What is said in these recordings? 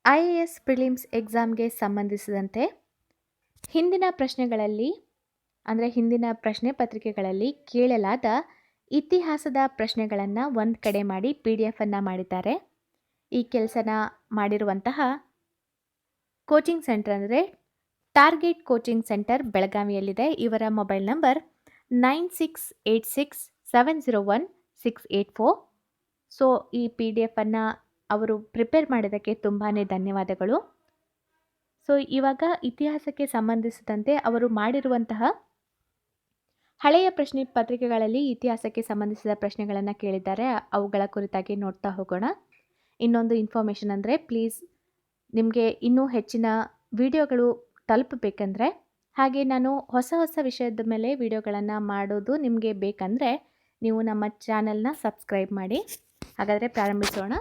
IAS prelims ಎಕ್ಸಾಮ್ಗೆ ಸಂಬಂಧಿಸಿದಂತೆ ಹಿಂದಿನ ಪ್ರಶ್ನೆಗಳಲ್ಲಿ ಹಿಂದಿನ ಪ್ರಶ್ನೆ ಪತ್ರಿಕೆಗಳಲ್ಲಿ ಕೇಳಲಾದ ಇತಿಹಾಸದ ಪ್ರಶ್ನೆಗಳನ್ನು ಒಂದು ಕಡೆ ಮಾಡಿ PDF ಅನ್ನು ಮಾಡಿದ್ದಾರೆ. ಈ ಕೆಲಸನ ಮಾಡಿರುವಂತಹ ಕೋಚಿಂಗ್ ಸೆಂಟರ್ ಅಂದರೆ ಟಾರ್ಗೆಟ್ ಕೋಚಿಂಗ್ ಸೆಂಟರ್ ಬೆಳಗಾವಿಯಲ್ಲಿದೆ. ಇವರ ಮೊಬೈಲ್ ನಂಬರ್ 9686701684. ಸೊ ಈ PDF ಅನ್ನು ಅವರು ಪ್ರಿಪೇರ್ ಮಾಡಿದ್ದಕ್ಕೆ ತುಂಬಾ ಧನ್ಯವಾದಗಳು. ಸೊ ಇವಾಗ ಇತಿಹಾಸಕ್ಕೆ ಸಂಬಂಧಿಸಿದಂತೆ ಅವರು ಮಾಡಿರುವಂತಹ ಹಳೆಯ ಪ್ರಶ್ನೆ ಪತ್ರಿಕೆಗಳಲ್ಲಿ ಇತಿಹಾಸಕ್ಕೆ ಸಂಬಂಧಿಸಿದ ಪ್ರಶ್ನೆಗಳನ್ನು ಕೇಳಿದ್ದಾರೆ. ಅವುಗಳ ಕುರಿತಾಗಿ ನೋಡ್ತಾ ಹೋಗೋಣ. ಇನ್ನೊಂದು ಇನ್ಫಾರ್ಮೇಷನ್ ಅಂದರೆ ಪ್ಲೀಸ್ ನಿಮಗೆ ಇನ್ನೂ ಹೆಚ್ಚಿನ ವಿಡಿಯೋಗಳು ತಲುಪಬೇಕಂದ್ರೆ ಹಾಗೆ ನಾನು ಹೊಸ ವಿಷಯದ ಮೇಲೆ ವಿಡಿಯೋಗಳನ್ನು ಮಾಡೋದು ನಿಮಗೆ ಬೇಕಂದರೆ ನೀವು ನಮ್ಮ ಚಾನಲ್ನ ಸಬ್ಸ್ಕ್ರೈಬ್ ಮಾಡಿ. ಹಾಗಾದರೆ ಪ್ರಾರಂಭಿಸೋಣ.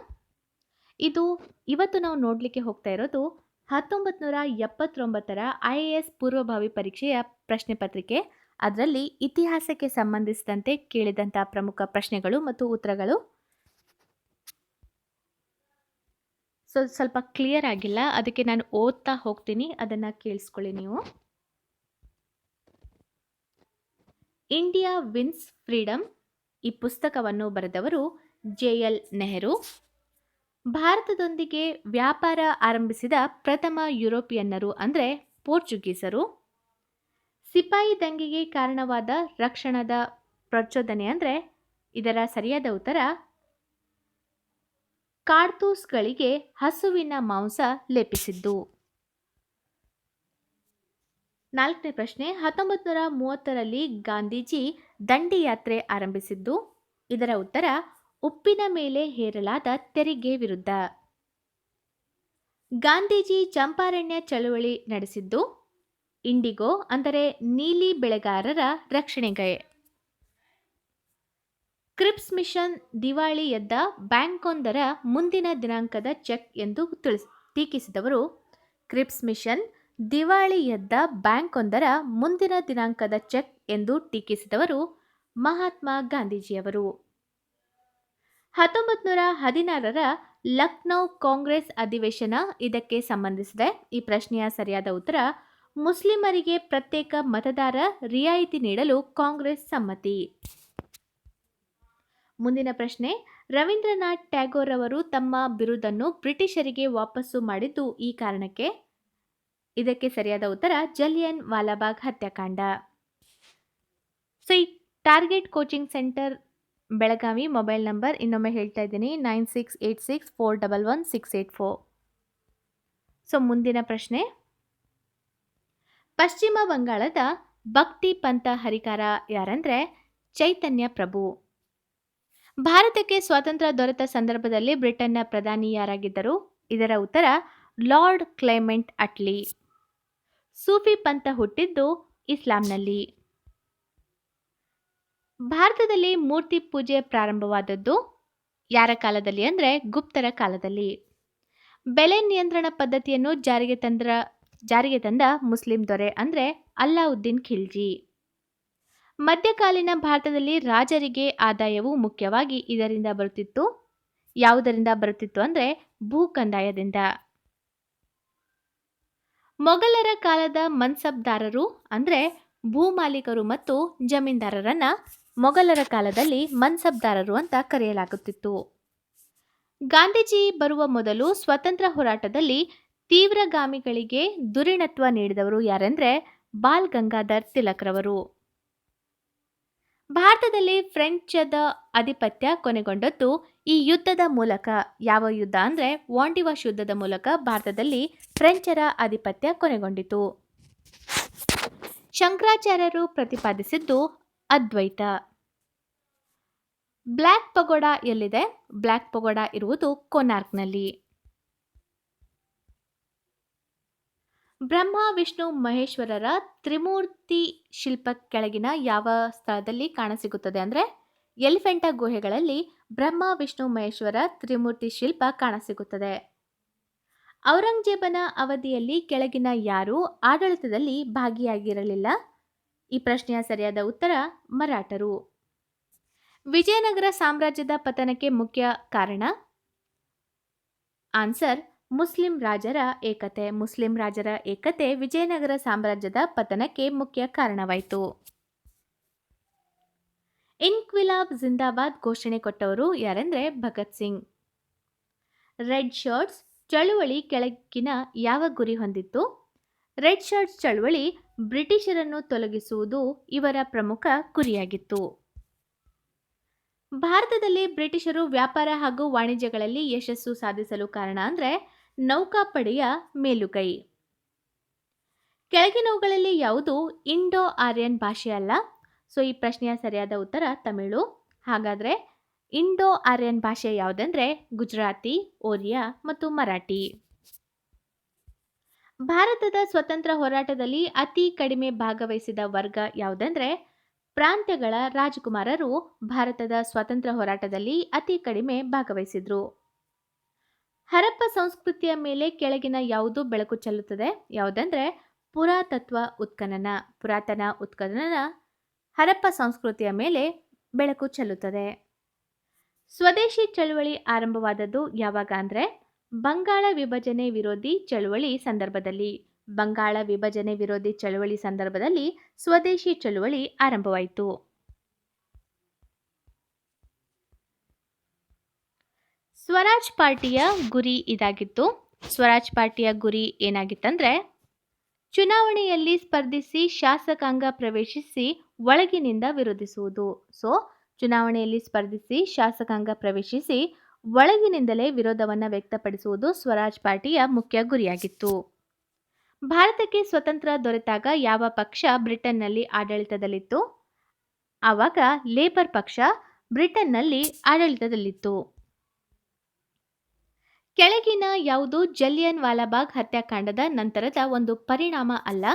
ಇವತ್ತು ನಾವು ನೋಡಲಿಕ್ಕೆ ಹೋಗ್ತಾ ಇರೋದು 1979ರ IAS ಪೂರ್ವಭಾವಿ ಪರೀಕ್ಷೆಯ ಪ್ರಶ್ನೆ ಪತ್ರಿಕೆ. ಅದರಲ್ಲಿ ಇತಿಹಾಸಕ್ಕೆ ಸಂಬಂಧಿಸಿದಂತೆ ಕೇಳಿದಂಥ ಪ್ರಮುಖ ಪ್ರಶ್ನೆಗಳು ಮತ್ತು ಉತ್ತರಗಳು. ಸ್ವಲ್ಪ ಕ್ಲಿಯರ್ ಆಗಿಲ್ಲ, ಅದಕ್ಕೆ ನಾನು ಓದ್ತಾ ಹೋಗ್ತೀನಿ, ಅದನ್ನು ಕೇಳಿಸ್ಕೊಳ್ಳಿ ನೀವು. ಇಂಡಿಯಾ ವಿನ್ಸ್ ಫ್ರೀಡಮ್ ಈ ಪುಸ್ತಕವನ್ನು ಬರೆದವರು JL ನೆಹರು. ಭಾರತದೊಂದಿಗೆ ವ್ಯಾಪಾರ ಆರಂಭಿಸಿದ ಪ್ರಥಮ ಯುರೋಪಿಯನ್ನರು ಅಂದರೆ ಪೋರ್ಚುಗೀಸರು. ಸಿಪಾಯಿ ದಂಗೆಗೆ ಕಾರಣವಾದ ರಕ್ಷಣದ ಪ್ರಚೋದನೆ ಅಂದರೆ ಇದರ ಸರಿಯಾದ ಉತ್ತರ ಕಾಡ್ತೂಸ್ಗಳಿಗೆ ಹಸುವಿನ ಮಾಂಸ ಲೇಪಿಸಿದ್ದು. 4ನೇ ಪ್ರಶ್ನೆ, 1930ರಲ್ಲಿ ಗಾಂಧೀಜಿ ದಂಡಿ ಯಾತ್ರೆ ಆರಂಭಿಸಿದ್ದು. ಇದರ ಉತ್ತರ ಉಪ್ಪಿನ ಮೇಲೆ ಹೇರಲಾದ ತೆರಿಗೆ ವಿರುದ್ಧ. ಗಾಂಧೀಜಿ ಚಂಪಾರಣ್ಯ ಚಳವಳಿ ನಡೆಸಿದ್ದು. ಇಂಡಿಗೋ ಅಂದರೆ ನೀಲಿ ಬೆಳೆಗಾರರ ರಕ್ಷಣೆಗೆ. ಕ್ರಿಪ್ಸ್ ಮಿಷನ್ ದಿವಾಳಿ ಎದ್ದ ಬ್ಯಾಂಕೊಂದರ ಮುಂದಿನ ದಿನಾಂಕದ ಚೆಕ್ ಎಂದು ಟೀಕಿಸಿದವರು. ಕ್ರಿಪ್ಸ್ ಮಿಷನ್ ದಿವಾಳಿ ಎದ್ದ ಬ್ಯಾಂಕೊಂದರ ಮುಂದಿನ ದಿನಾಂಕದ ಚೆಕ್ ಎಂದು ಟೀಕಿಸಿದವರು ಮಹಾತ್ಮ ಗಾಂಧೀಜಿಯವರು. 1916ರ ಲಕ್ನೌ ಕಾಂಗ್ರೆಸ್ ಅಧಿವೇಶನ ಇದಕ್ಕೆ ಸಂಬಂಧಿಸಿದೆ. ಈ ಪ್ರಶ್ನೆಯ ಸರಿಯಾದ ಉತ್ತರ ಮುಸ್ಲಿಮರಿಗೆ ಪ್ರತ್ಯೇಕ ಮತದಾರ ರಿಯಾಯಿತಿ ನೀಡಲು ಕಾಂಗ್ರೆಸ್ ಸಮ್ಮತಿ. ಮುಂದಿನ ಪ್ರಶ್ನೆ, ರವೀಂದ್ರನಾಥ್ ಟ್ಯಾಗೋರ್ ಅವರು ತಮ್ಮ ಬಿರುದನ್ನು ಬ್ರಿಟಿಷರಿಗೆ ವಾಪಸ್ಸು ಮಾಡಿದ್ದು ಈ ಕಾರಣಕ್ಕೆ. ಇದಕ್ಕೆ ಸರಿಯಾದ ಉತ್ತರ ಜಲಿಯನ್ ವಾಲಾಬಾಗ್ ಹತ್ಯಾಕಾಂಡ. ಸೊ ಈ target coaching centre Belagavi mobile number ಇನ್ನೊಮ್ಮೆ ಹೇಳ್ತಾ ಇದ್ದೀನಿ, 9686411684. ಸೊ ಮುಂದಿನ ಪ್ರಶ್ನೆ, ಪಶ್ಚಿಮ ಬಂಗಾಳದ ಭಕ್ತಿ ಪಂಥ ಹರಿಕಾರ ಯಾರಂದ್ರೆ ಚೈತನ್ಯ ಪ್ರಭು. ಭಾರತಕ್ಕೆ ಸ್ವಾತಂತ್ರ್ಯ ದೊರೆತ ಸಂದರ್ಭದಲ್ಲಿ ಬ್ರಿಟನ್ನ ಪ್ರಧಾನಿ ಯಾರಾಗಿದ್ದರು? ಇದರ ಉತ್ತರ ಲಾರ್ಡ್ ಕ್ಲೆಮೆಂಟ್ ಅಟ್ಲಿ. ಸೂಫಿ ಪಂಥ ಹುಟ್ಟಿದ್ದು ಇಸ್ಲಾಂನಲ್ಲಿ. ಭಾರತದಲ್ಲಿ ಮೂರ್ತಿ ಪೂಜೆ ಪ್ರಾರಂಭವಾದದ್ದು ಯಾರ ಕಾಲದಲ್ಲಿ ಅಂದರೆ ಗುಪ್ತರ ಕಾಲದಲ್ಲಿ. ಬೆಲೆ ನಿಯಂತ್ರಣ ಪದ್ಧತಿಯನ್ನು ಜಾರಿಗೆ ತಂದ ಮುಸ್ಲಿಂ ದೊರೆ ಅಂದರೆ ಅಲ್ಲಾವುದ್ದೀನ್ ಖಿಲ್ಜಿ. ಮಧ್ಯಕಾಲೀನ ಭಾರತದಲ್ಲಿ ರಾಜರಿಗೆ ಆದಾಯವು ಮುಖ್ಯವಾಗಿ ಇದರಿಂದ ಬರುತ್ತಿತ್ತು. ಯಾವುದರಿಂದ ಬರುತ್ತಿತ್ತು ಅಂದರೆ ಭೂ ಕಂದಾಯದಿಂದ. ಮೊಘಲರ ಕಾಲದ ಮನ್ಸಬ್ದಾರರು ಅಂದರೆ ಭೂಮಾಲೀಕರು ಮತ್ತು ಜಮೀನ್ದಾರರನ್ನ ಮೊಘಲರ ಕಾಲದಲ್ಲಿ ಮನ್ಸಬ್ದಾರರು ಅಂತ ಕರೆಯಲಾಗುತ್ತಿತ್ತು. ಗಾಂಧೀಜಿ ಬರುವ ಮೊದಲು ಸ್ವತಂತ್ರ ಹೋರಾಟದಲ್ಲಿ ತೀವ್ರಗಾಮಿಗಳಿಗೆ ಧುರೀಣತ್ವ ನೀಡಿದವರು ಯಾರೆಂದ್ರೆ ಬಾಲ್ ಗಂಗಾಧರ್ ತಿಲಕ್ರವರು. ಭಾರತದಲ್ಲಿ ಫ್ರೆಂಚದ ಆಧಿಪತ್ಯ ಕೊನೆಗೊಂಡದ್ದು ಈ ಯುದ್ಧದ ಮೂಲಕ. ಯಾವ ಯುದ್ಧ ಅಂದರೆ ವಾಂಡಿವಾಶ್ ಯುದ್ಧದ ಮೂಲಕ ಭಾರತದಲ್ಲಿ ಫ್ರೆಂಚರ ಆಧಿಪತ್ಯ ಕೊನೆಗೊಂಡಿತು. ಶಂಕರಾಚಾರ್ಯರು ಪ್ರತಿಪಾದಿಸಿದ್ದು ಅದ್ವೈತ. ಬ್ಲ್ಯಾಕ್ ಪಗೋಡಾ ಎಲ್ಲಿದೆ? ಬ್ಲ್ಯಾಕ್ ಪಗೋಡಾ ಇರುವುದು ಕೊನಾರ್ಕ್ನಲ್ಲಿ. ಬ್ರಹ್ಮ ವಿಷ್ಣು ಮಹೇಶ್ವರರ ತ್ರಿಮೂರ್ತಿ ಶಿಲ್ಪ ಕೆಳಗಿನ ಯಾವ ಸ್ಥಳದಲ್ಲಿ ಕಾಣಸಿಗುತ್ತದೆ ಅಂದರೆ ಎಲಿಫೆಂಟಾ ಗುಹೆಗಳಲ್ಲಿ ಬ್ರಹ್ಮ ವಿಷ್ಣು ಮಹೇಶ್ವರ ತ್ರಿಮೂರ್ತಿ ಶಿಲ್ಪ ಕಾಣಸಿಗುತ್ತದೆ. ಔರಂಗಜೇಬನ ಅವಧಿಯಲ್ಲಿ ಕೆಳಗಿನ ಯಾರು ಆಡಳಿತದಲ್ಲಿ ಭಾಗಿಯಾಗಿರಲಿಲ್ಲ? ಈ ಪ್ರಶ್ನೆಯ ಸರಿಯಾದ ಉತ್ತರ ಮರಾಠರು. ವಿಜಯನಗರ ಸಾಮ್ರಾಜ್ಯದ ಪತನಕ್ಕೆ ಮುಖ್ಯ ಕಾರಣ? ಆನ್ಸರ್ ಮುಸ್ಲಿಂ ರಾಜರ ಏಕತೆ. ಮುಸ್ಲಿಂ ರಾಜರ ಏಕತೆ ವಿಜಯನಗರ ಸಾಮ್ರಾಜ್ಯದ ಪತನಕ್ಕೆ ಮುಖ್ಯ ಕಾರಣವಾಯಿತು. ಇನ್ಕ್ವಿಲಾಬ್ ಜಿಂದಾಬಾದ್ ಘೋಷಣೆ ಕೊಟ್ಟವರು ಯಾರೆಂದ್ರೆ ಭಗತ್ ಸಿಂಗ್. ರೆಡ್ ಶರ್ಟ್ಸ್ ಚಳುವಳಿ ಕೆಳಗಿನ ಯಾವ ಗುರಿ ಹೊಂದಿತ್ತು? ರೆಡ್ ಶರ್ಟ್ಸ್ ಚಳುವಳಿ ಬ್ರಿಟಿಷರನ್ನು ತೊಲಗಿಸುವುದು ಇವರ ಪ್ರಮುಖ ಗುರಿಯಾಗಿತ್ತು. ಭಾರತದಲ್ಲಿ ಬ್ರಿಟಿಷರು ವ್ಯಾಪಾರ ಹಾಗೂ ವಾಣಿಜ್ಯಗಳಲ್ಲಿ ಯಶಸ್ಸು ಸಾಧಿಸಲು ಕಾರಣ ಅಂದ್ರೆ ನೌಕಾಪಡೆಯ ಮೇಲುಗೈ. ಕೆಳಗಿನವುಗಳಲ್ಲಿ ಯಾವುದು ಇಂಡೋ ಆರ್ಯನ್ ಭಾಷೆ ಅಲ್ಲ? ಸೊ ಈ ಪ್ರಶ್ನೆಯ ಸರಿಯಾದ ಉತ್ತರ ತಮಿಳು. ಹಾಗಾದ್ರೆ ಇಂಡೋ ಆರ್ಯನ್ ಭಾಷೆ ಯಾವುದಂದ್ರೆ ಗುಜರಾತಿ, ಒರಿಯಾ ಮತ್ತು ಮರಾಠಿ. ಭಾರತದ ಸ್ವತಂತ್ರ ಹೋರಾಟದಲ್ಲಿ ಅತಿ ಕಡಿಮೆ ಭಾಗವಹಿಸಿದ ವರ್ಗ ಯಾವುದಂದ್ರೆ ಪ್ರಾಂತ್ಯಗಳ ರಾಜಕುಮಾರರು ಭಾರತದ ಸ್ವಾತಂತ್ರ್ಯ ಹೋರಾಟದಲ್ಲಿ ಅತಿ ಕಡಿಮೆ ಭಾಗವಹಿಸಿದ್ರು. ಹರಪ್ಪ ಸಂಸ್ಕೃತಿಯ ಮೇಲೆ ಕೆಳಗಿನ ಯಾವುದು ಬೆಳಕು ಚೆಲ್ಲುತ್ತದೆ? ಯಾವುದಂದ್ರೆ ಪುರಾತತ್ವ ಉತ್ಖನನ. ಪುರಾತನ ಉತ್ಖನನ ಹರಪ್ಪ ಸಂಸ್ಕೃತಿಯ ಮೇಲೆ ಬೆಳಕು ಚೆಲ್ಲುತ್ತದೆ. ಸ್ವದೇಶಿ ಚಳುವಳಿ ಆರಂಭವಾದದ್ದು ಯಾವಾಗ ಅಂದ್ರೆ ಬಂಗಾಳ ವಿಭಜನೆ ವಿರೋಧಿ ಚಳುವಳಿ ಸಂದರ್ಭದಲ್ಲಿ. ಬಂಗಾಳ ವಿಭಜನೆ ವಿರೋಧಿ ಚಳುವಳಿ ಸಂದರ್ಭದಲ್ಲಿ ಸ್ವದೇಶಿ ಚಳುವಳಿ ಆರಂಭವಾಯಿತು. ಸ್ವರಾಜ್ ಪಾರ್ಟಿಯ ಗುರಿ ಇದಾಗಿತ್ತು. ಸ್ವರಾಜ್ ಪಾರ್ಟಿಯ ಗುರಿ ಏನಾಗಿತ್ತಂದ್ರೆ ಚುನಾವಣೆಯಲ್ಲಿ ಸ್ಪರ್ಧಿಸಿ ಶಾಸಕಾಂಗ ಪ್ರವೇಶಿಸಿ ಒಳಗಿನಿಂದ ವಿರೋಧಿಸುವುದು. ಸೊ ಚುನಾವಣೆಯಲ್ಲಿ ಸ್ಪರ್ಧಿಸಿ ಶಾಸಕಾಂಗ ಪ್ರವೇಶಿಸಿ ಒಳಗಿನಿಂದಲೇ ವಿರೋಧವನ್ನು ವ್ಯಕ್ತಪಡಿಸುವುದು ಸ್ವರಾಜ್ ಪಾರ್ಟಿಯ ಮುಖ್ಯ ಗುರಿಯಾಗಿತ್ತು. ಭಾರತಕ್ಕೆ ಸ್ವತಂತ್ರ ದೊರೆತಾಗ ಯಾವ ಪಕ್ಷ ಬ್ರಿಟನ್ನಲ್ಲಿ ಆಡಳಿತದಲ್ಲಿತ್ತು? ಆವಾಗ ಲೇಬರ್ ಪಕ್ಷ ಬ್ರಿಟನ್ನಲ್ಲಿ ಆಡಳಿತದಲ್ಲಿತ್ತು. ಕೆಳಗಿನ ಯಾವುದು ಜಲಿಯನ್ ವಾಲಾಬಾಗ್ ಹತ್ಯಾಕಾಂಡದ ನಂತರದ ಒಂದು ಪರಿಣಾಮ ಅಲ್ಲ?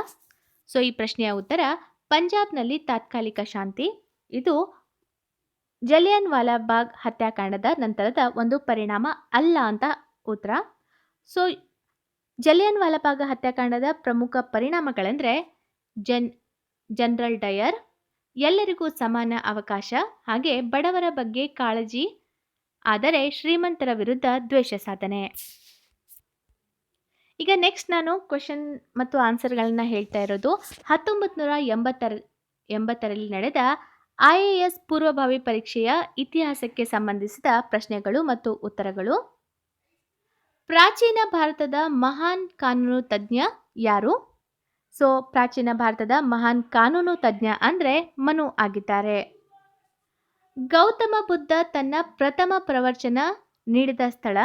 ಸೊ ಈ ಪ್ರಶ್ನೆಯ ಉತ್ತರ ಪಂಜಾಬ್ನಲ್ಲಿ ತಾತ್ಕಾಲಿಕ ಶಾಂತಿ. ಇದು ಜಲಿಯನ್ ವಾಲಾಬಾಗ್ ಹತ್ಯಾಕಾಂಡದ ನಂತರದ ಒಂದು ಪರಿಣಾಮ ಅಲ್ಲ ಅಂತ ಉತ್ತರ. ಸೊ ಜಲಿಯನ್ ವಾಲಾಬಾಗ್ ಹತ್ಯಾಕಾಂಡದ ಪ್ರಮುಖ ಪರಿಣಾಮಗಳೆಂದರೆ ಜನರಲ್ ಡಯರ್, ಎಲ್ಲರಿಗೂ ಸಮಾನ ಅವಕಾಶ, ಹಾಗೆ ಬಡವರ ಬಗ್ಗೆ ಕಾಳಜಿ, ಆದರೆ ಶ್ರೀಮಂತರ ವಿರುದ್ಧ ದ್ವೇಷ ಸಾಧನೆ. ಈಗ ನೆಕ್ಸ್ಟ್ ನಾನು ಕ್ವೆಶನ್ ಮತ್ತು ಆನ್ಸರ್ಗಳನ್ನ ಹೇಳ್ತಾ ಇರೋದು 1980ರಲ್ಲಿ ನಡೆದ IAS ಪೂರ್ವಭಾವಿ ಪರೀಕ್ಷೆಯ ಇತಿಹಾಸಕ್ಕೆ ಸಂಬಂಧಿಸಿದ ಪ್ರಶ್ನೆಗಳು ಮತ್ತು ಉತ್ತರಗಳು. ಪ್ರಾಚೀನ ಭಾರತದ ಮಹಾನ್ ಕಾನೂನು ತಜ್ಞ ಯಾರು? ಸೊ ಪ್ರಾಚೀನ ಭಾರತದ ಮಹಾನ್ ಕಾನೂನು ತಜ್ಞ ಅಂದ್ರೆ ಮನು ಆಗಿದ್ದಾರೆ. ಗೌತಮ ಬುದ್ಧ ತನ್ನ ಪ್ರಥಮ ಪ್ರವಚನ ನೀಡಿದ ಸ್ಥಳ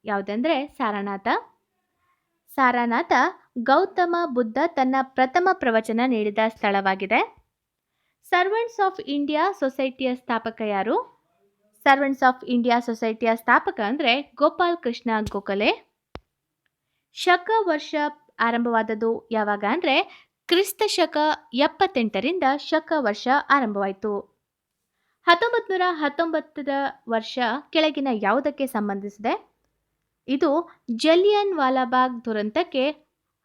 ಯಾವುದೆಂದ್ರೆ ಸಾರನಾಥ. ಸಾರನಾಥ ಗೌತಮ ಬುದ್ಧ ತನ್ನ ಪ್ರಥಮ ಪ್ರವಚನ ನೀಡಿದ ಸ್ಥಳವಾಗಿದೆ. ಸರ್ವೆಂಟ್ಸ್ ಆಫ್ ಇಂಡಿಯಾ ಸೊಸೈಟಿಯ ಸ್ಥಾಪಕ ಯಾರು? ಸರ್ವೆಂಟ್ಸ್ ಆಫ್ ಇಂಡಿಯಾ ಸೊಸೈಟಿಯ ಸ್ಥಾಪಕ ಅಂದರೆ ಗೋಪಾಲ್ ಕೃಷ್ಣ ಗೋಖಲೆ. ಶಕ ವರ್ಷ ಆರಂಭವಾದದ್ದು ಯಾವಾಗ ಅಂದರೆ ಕ್ರಿಸ್ತ ಶಕ 78ರಿಂದ ಶಕ ವರ್ಷ ಆರಂಭವಾಯಿತು. 1919 ವರ್ಷ ಕೆಳಗಿನ ಯಾವುದಕ್ಕೆ ಸಂಬಂಧಿಸಿದೆ? ಇದು ಜಲಿಯನ್ ವಾಲಾಬಾಗ್ ದುರಂತಕ್ಕೆ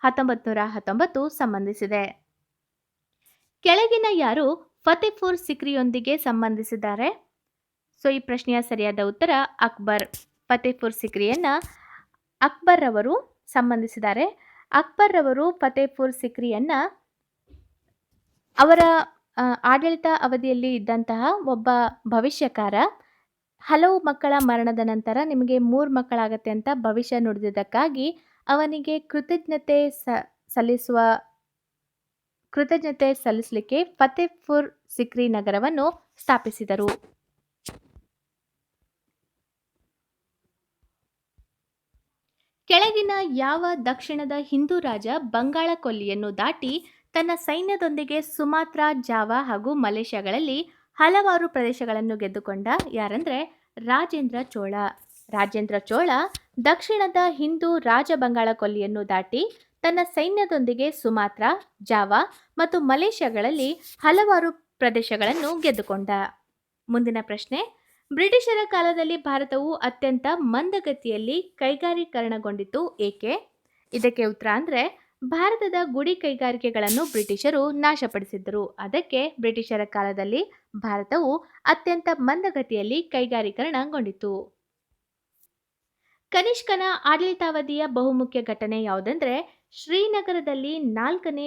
1919 ಸಂಬಂಧಿಸಿದೆ. ಕೆಳಗಿನ ಯಾರು ಫತೇಪುರ್ ಸಿಕ್ರಿಯೊಂದಿಗೆ ಸಂಬಂಧಿಸಿದ್ದಾರೆ? ಸೊ ಈ ಪ್ರಶ್ನೆಯ ಸರಿಯಾದ ಉತ್ತರ ಅಕ್ಬರ್. ಫತೇಪುರ್ ಸಿಕ್ರಿಯನ್ನ ಅಕ್ಬರ್ ಅವರು ಸಂಬಂಧಿಸಿದ್ದಾರೆ. ಅಕ್ಬರ್ ಅವರು ಫತೇಪುರ್ ಸಿಕ್ರಿಯನ್ನ ಅವರ ಆಡಳಿತ ಅವಧಿಯಲ್ಲಿ ಇದ್ದಂತಹ ಒಬ್ಬ ಭವಿಷ್ಯಕಾರ. ಹಲವು ಮಕ್ಕಳ ಮರಣದ ನಂತರ ನಿಮಗೆ 3 ಮಕ್ಕಳಾಗತ್ತೆ ಅಂತ ಭವಿಷ್ಯ ನುಡಿದಿದ್ದಕ್ಕಾಗಿ ಅವನಿಗೆ ಕೃತಜ್ಞತೆ ಸಲ್ಲಿಸಲಿಕ್ಕೆ ಫತೇಪುರ್ ಸಿಕ್ರಿ ನಗರವನ್ನು ಸ್ಥಾಪಿಸಿದರು. ಕೆಳಗಿನ ಯಾವ ದಕ್ಷಿಣದ ಹಿಂದೂ ರಾಜ ಬಂಗಾಳ ಕೊಲ್ಲಿಯನ್ನು ದಾಟಿ ತನ್ನ ಸೈನ್ಯದೊಂದಿಗೆ ಸುಮಾತ್ರಾ, ಜಾವಾ ಹಾಗೂ ಮಲೇಷ್ಯಾಗಳಲ್ಲಿ ಹಲವಾರು ಪ್ರದೇಶಗಳನ್ನು ಗೆದ್ದುಕೊಂಡ ಯಾರಂದ್ರೆ ರಾಜೇಂದ್ರ ಚೋಳ. ರಾಜೇಂದ್ರ ಚೋಳ ದಕ್ಷಿಣದ ಹಿಂದೂ ರಾಜ ಬಂಗಾಳ ಕೊಲ್ಲಿಯನ್ನು ದಾಟಿ ತನ್ನ ಸೈನ್ಯದೊಂದಿಗೆ ಸುಮಾತ್ರಾ, ಜಾವಾ ಮತ್ತು ಮಲೇಷ್ಯಾಗಳಲ್ಲಿ ಹಲವಾರು ಪ್ರದೇಶಗಳನ್ನು ಗೆದ್ದುಕೊಂಡ. ಮುಂದಿನ ಪ್ರಶ್ನೆ, ಬ್ರಿಟಿಷರ ಕಾಲದಲ್ಲಿ ಭಾರತವು ಅತ್ಯಂತ ಮಂದಗತಿಯಲ್ಲಿ ಕೈಗಾರೀಕರಣಗೊಂಡಿತು ಏಕೆ? ಇದಕ್ಕೆ ಉತ್ತರ ಅಂದರೆ ಭಾರತದ ಗುಡಿ ಕೈಗಾರಿಕೆಗಳನ್ನು ಬ್ರಿಟಿಷರು ನಾಶಪಡಿಸಿದ್ದರು. ಅದಕ್ಕೆ ಬ್ರಿಟಿಷರ ಕಾಲದಲ್ಲಿ ಭಾರತವು ಅತ್ಯಂತ ಮಂದಗತಿಯಲ್ಲಿ ಕೈಗಾರೀಕರಣಗೊಂಡಿತು. ಕನಿಷ್ಕನ ಆಡಳಿತಾವಧಿಯ ಬಹುಮುಖ್ಯ ಘಟನೆ ಯಾವುದಂದ್ರೆ ಶ್ರೀನಗರದಲ್ಲಿ 4ನೇ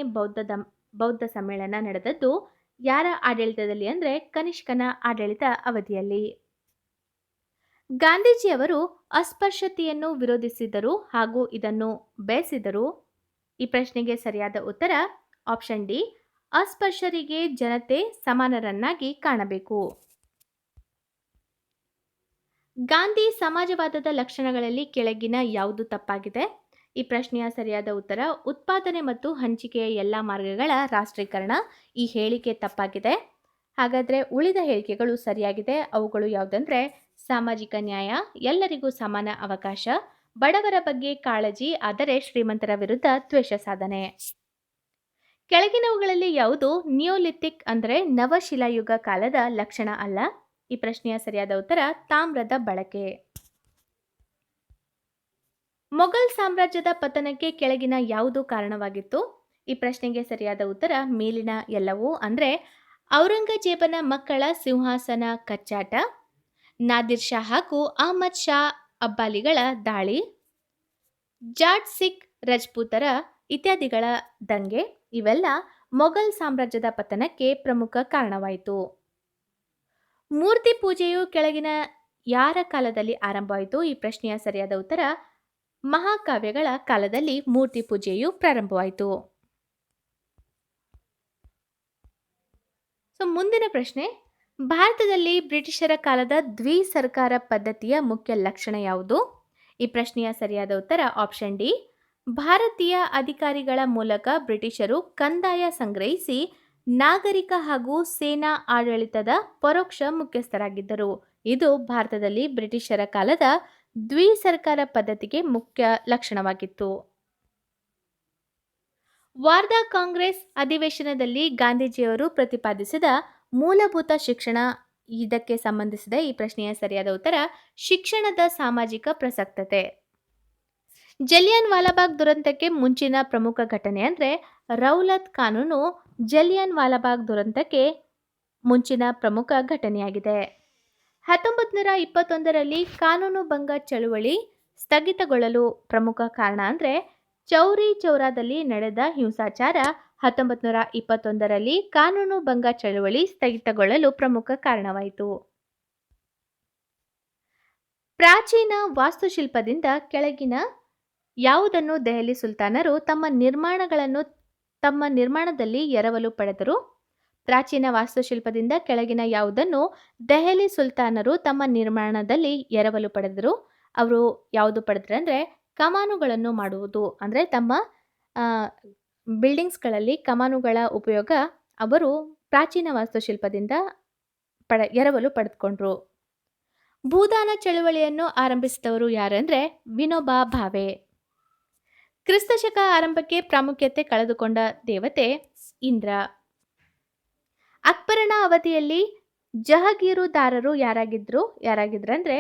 ಬೌದ್ಧ ಸಮ್ಮೇಳನ ನಡೆದದ್ದು ಯಾರ ಆಡಳಿತದಲ್ಲಿ ಅಂದ್ರೆ ಕನಿಷ್ಕನ ಆಡಳಿತ ಅವಧಿಯಲ್ಲಿ. ಗಾಂಧೀಜಿಯವರು ಅಸ್ಪೃಶ್ಯತೆಯನ್ನು ವಿರೋಧಿಸಿದರು ಹಾಗೂ ಇದನ್ನು ಬೆಳೆಸಿದರು. ಈ ಪ್ರಶ್ನೆಗೆ ಸರಿಯಾದ ಉತ್ತರ ಆಪ್ಷನ್ ಡಿ, ಅಸ್ಪೃಶ್ಯರಿಗೆ ಜನತೆ ಸಮಾನರನ್ನಾಗಿ ಕಾಣಬೇಕು. ಗಾಂಧಿ ಸಮಾಜವಾದದ ಲಕ್ಷಣಗಳಲ್ಲಿ ಕೆಳಗಿನ ಯಾವುದು ತಪ್ಪಾಗಿದೆ? ಈ ಪ್ರಶ್ನೆಯ ಸರಿಯಾದ ಉತ್ತರ ಉತ್ಪಾದನೆ ಮತ್ತು ಹಂಚಿಕೆಯ ಎಲ್ಲ ಮಾರ್ಗಗಳ ರಾಷ್ಟ್ರೀಕರಣ. ಈ ಹೇಳಿಕೆ ತಪ್ಪಾಗಿದೆ. ಹಾಗಾದರೆ ಉಳಿದ ಹೇಳಿಕೆಗಳು ಸರಿಯಾಗಿದೆ. ಅವುಗಳು ಯಾವುದಂದ್ರೆ ಸಾಮಾಜಿಕ ನ್ಯಾಯ, ಎಲ್ಲರಿಗೂ ಸಮಾನ ಅವಕಾಶ, ಬಡವರ ಬಗ್ಗೆ ಕಾಳಜಿ, ಆದರೆ ಶ್ರೀಮಂತರ ವಿರುದ್ಧ ದ್ವೇಷ ಸಾಧನೆ. ಕೆಳಗಿನವುಗಳಲ್ಲಿ ಯಾವುದು ನಿಯೋಲಿಥಿಕ್ ಅಂದರೆ ನವಶಿಲಾಯುಗ ಕಾಲದ ಲಕ್ಷಣ ಅಲ್ಲ? ಈ ಪ್ರಶ್ನೆಯ ಸರಿಯಾದ ಉತ್ತರ ತಾಮ್ರದ ಬಳಕೆ. ಮೊಘಲ್ ಸಾಮ್ರಾಜ್ಯದ ಪತನಕ್ಕೆ ಕೆಳಗಿನ ಯಾವುದು ಕಾರಣವಾಗಿತ್ತು? ಈ ಪ್ರಶ್ನೆಗೆ ಸರಿಯಾದ ಉತ್ತರ ಮೇಲಿನ ಎಲ್ಲವೂ. ಅಂದರೆ ಔರಂಗಜೇಬನ ಮಕ್ಕಳ ಸಿಂಹಾಸನ ಕಚ್ಚಾಟ, ನಾದಿರ್ ಶಾ ಹಾಗೂ ಅಹಮದ್ ಶಾ ಅಬ್ಬಾಲಿಗಳ ದಾಳಿ, ಜಾಟ್ ಸಿಖ್ ರಜಪೂತರ ಇತ್ಯಾದಿಗಳ ದಂಗೆ, ಇವೆಲ್ಲ ಮೊಘಲ್ ಸಾಮ್ರಾಜ್ಯದ ಪತನಕ್ಕೆ ಪ್ರಮುಖ ಕಾರಣವಾಯಿತು. ಮೂರ್ತಿ ಪೂಜೆಯು ಕೆಳಗಿನ ಯಾರ ಕಾಲದಲ್ಲಿ ಆರಂಭವಾಯಿತು? ಈ ಪ್ರಶ್ನೆಯ ಸರಿಯಾದ ಉತ್ತರ ಮಹಾಕಾವ್ಯಗಳ ಕಾಲದಲ್ಲಿ ಮೂರ್ತಿ ಪೂಜೆಯು ಪ್ರಾರಂಭವಾಯಿತು. ಮುಂದಿನ ಪ್ರಶ್ನೆ, ಭಾರತದಲ್ಲಿ ಬ್ರಿಟಿಷರ ಕಾಲದ ದ್ವಿಸರ್ಕಾರ ಪದ್ಧತಿಯ ಮುಖ್ಯ ಲಕ್ಷಣ ಯಾವುದು? ಈ ಪ್ರಶ್ನೆಯ ಸರಿಯಾದ ಉತ್ತರ ಆಪ್ಷನ್ ಡಿ, ಭಾರತೀಯ ಅಧಿಕಾರಿಗಳ ಮೂಲಕ ಬ್ರಿಟಿಷರು ಕಂದಾಯ ಸಂಗ್ರಹಿಸಿ ನಾಗರಿಕ ಹಾಗೂ ಸೇನಾ ಆಡಳಿತದ ಪರೋಕ್ಷ ಮುಖ್ಯಸ್ಥರಾಗಿದ್ದರು. ಇದು ಭಾರತದಲ್ಲಿ ಬ್ರಿಟಿಷರ ಕಾಲದ ದ್ವಿಸರ್ಕಾರ ಪದ್ಧತಿಗೆ ಮುಖ್ಯ ಲಕ್ಷಣವಾಗಿತ್ತು. ವಾರ್ಧಾ ಕಾಂಗ್ರೆಸ್ ಅಧಿವೇಶನದಲ್ಲಿ ಗಾಂಧೀಜಿಯವರು ಪ್ರತಿಪಾದಿಸಿದ ಮೂಲಭೂತ ಶಿಕ್ಷಣ ಇದಕ್ಕೆ ಸಂಬಂಧಿಸಿದ ಈ ಪ್ರಶ್ನೆಯ ಸರಿಯಾದ ಉತ್ತರ ಶಿಕ್ಷಣದ ಸಾಮಾಜಿಕ ಪ್ರಸಕ್ತತೆ. ಜಲಿಯನ್ ವಾಲಾಬಾಗ್ ದುರಂತಕ್ಕೆ ಮುಂಚಿನ ಪ್ರಮುಖ ಘಟನೆ ಅಂದರೆ ರೌಲತ್ ಕಾನೂನು ಜಲಿಯನ್ ವಾಲಾಬಾಗ್ ದುರಂತಕ್ಕೆ ಮುಂಚಿನ ಪ್ರಮುಖ ಘಟನೆಯಾಗಿದೆ. 1921ರಲ್ಲಿ ಕಾನೂನು ಭಂಗ ಚಳುವಳಿ ಸ್ಥಗಿತಗೊಳ್ಳಲು ಪ್ರಮುಖ ಕಾರಣ ಅಂದರೆ ಚೌರಿ ಚೌರಾದಲ್ಲಿ ನಡೆದ ಹಿಂಸಾಚಾರ 1921ರಲ್ಲಿ ಕಾನೂನು ಭಂಗ ಚಳುವಳಿ ಸ್ಥಗಿತಗೊಳ್ಳಲು ಪ್ರಮುಖ ಕಾರಣವಾಯಿತು. ಪ್ರಾಚೀನ ವಾಸ್ತುಶಿಲ್ಪದಿಂದ ಕೆಳಗಿನ ಯಾವುದನ್ನು ದೆಹಲಿ ಸುಲ್ತಾನರು ತಮ್ಮ ನಿರ್ಮಾಣದಲ್ಲಿ ಎರವಲು ಪಡೆದರು? ಪ್ರಾಚೀನ ವಾಸ್ತುಶಿಲ್ಪದಿಂದ ಕೆಳಗಿನ ಯಾವುದನ್ನು ದೆಹಲಿ ಸುಲ್ತಾನರು ತಮ್ಮ ನಿರ್ಮಾಣದಲ್ಲಿ ಎರವಲು ಪಡೆದರು? ಅವರು ಯಾವುದು ಪಡೆದ್ರು ಅಂದರೆ ಕಮಾನುಗಳನ್ನು ಮಾಡುವುದು. ಅಂದರೆ ತಮ್ಮ ಬಿಲ್ಡಿಂಗ್ಸ್ಗಳಲ್ಲಿ ಕಮಾನುಗಳ ಉಪಯೋಗ ಅವರು ಪ್ರಾಚೀನ ವಾಸ್ತುಶಿಲ್ಪದಿಂದ ಎರವಲು ಪಡೆದುಕೊಂಡ್ರು. ಭೂದಾನ ಚಳುವಳಿಯನ್ನು ಆರಂಭಿಸಿದವರು ಯಾರಂದ್ರೆ ವಿನೋಬಾ ಭಾವೆ. ಕ್ರಿಸ್ತಶಕ ಆರಂಭಕ್ಕೆ ಪ್ರಾಮುಖ್ಯತೆ ಕಳೆದುಕೊಂಡ ದೇವತೆ ಇಂದ್ರ. ಅಕ್ಬರನ ಅವಧಿಯಲ್ಲಿ ಜಹಗೀರುದಾರರು ಯಾರಾಗಿದ್ರಂದ್ರೆ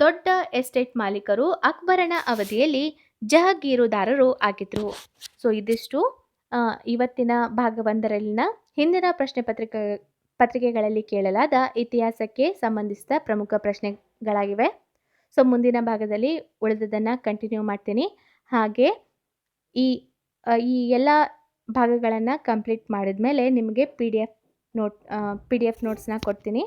ದೊಡ್ಡ ಎಸ್ಟೇಟ್ ಮಾಲೀಕರು ಅಕ್ಬರನ ಅವಧಿಯಲ್ಲಿ ಜಹಗೀರುದಾರರು ಆಗಿದ್ರು. ಇದಿಷ್ಟು ಇವತ್ತಿನ ಭಾಗ 1ರಲ್ಲಿನ ಹಿಂದಿನ ಪ್ರಶ್ನೆ ಪತ್ರಿಕೆಗಳಲ್ಲಿ ಕೇಳಲಾದ ಇತಿಹಾಸಕ್ಕೆ ಸಂಬಂಧಿಸಿದ ಪ್ರಮುಖ ಪ್ರಶ್ನೆಗಳಾಗಿವೆ. ಮುಂದಿನ ಭಾಗದಲ್ಲಿ ಉಳಿದದನ್ನು ಕಂಟಿನ್ಯೂ ಮಾಡ್ತೀನಿ. ಹಾಗೆ ಈ ಎಲ್ಲ ಭಾಗಗಳನ್ನು ಕಂಪ್ಲೀಟ್ ಮಾಡಿದ ಮೇಲೆ ನಿಮಗೆ ಪಿ ಡಿ ಎಫ್ ನೋಟ್ಸ್ನ ಕೊಡ್ತೀನಿ.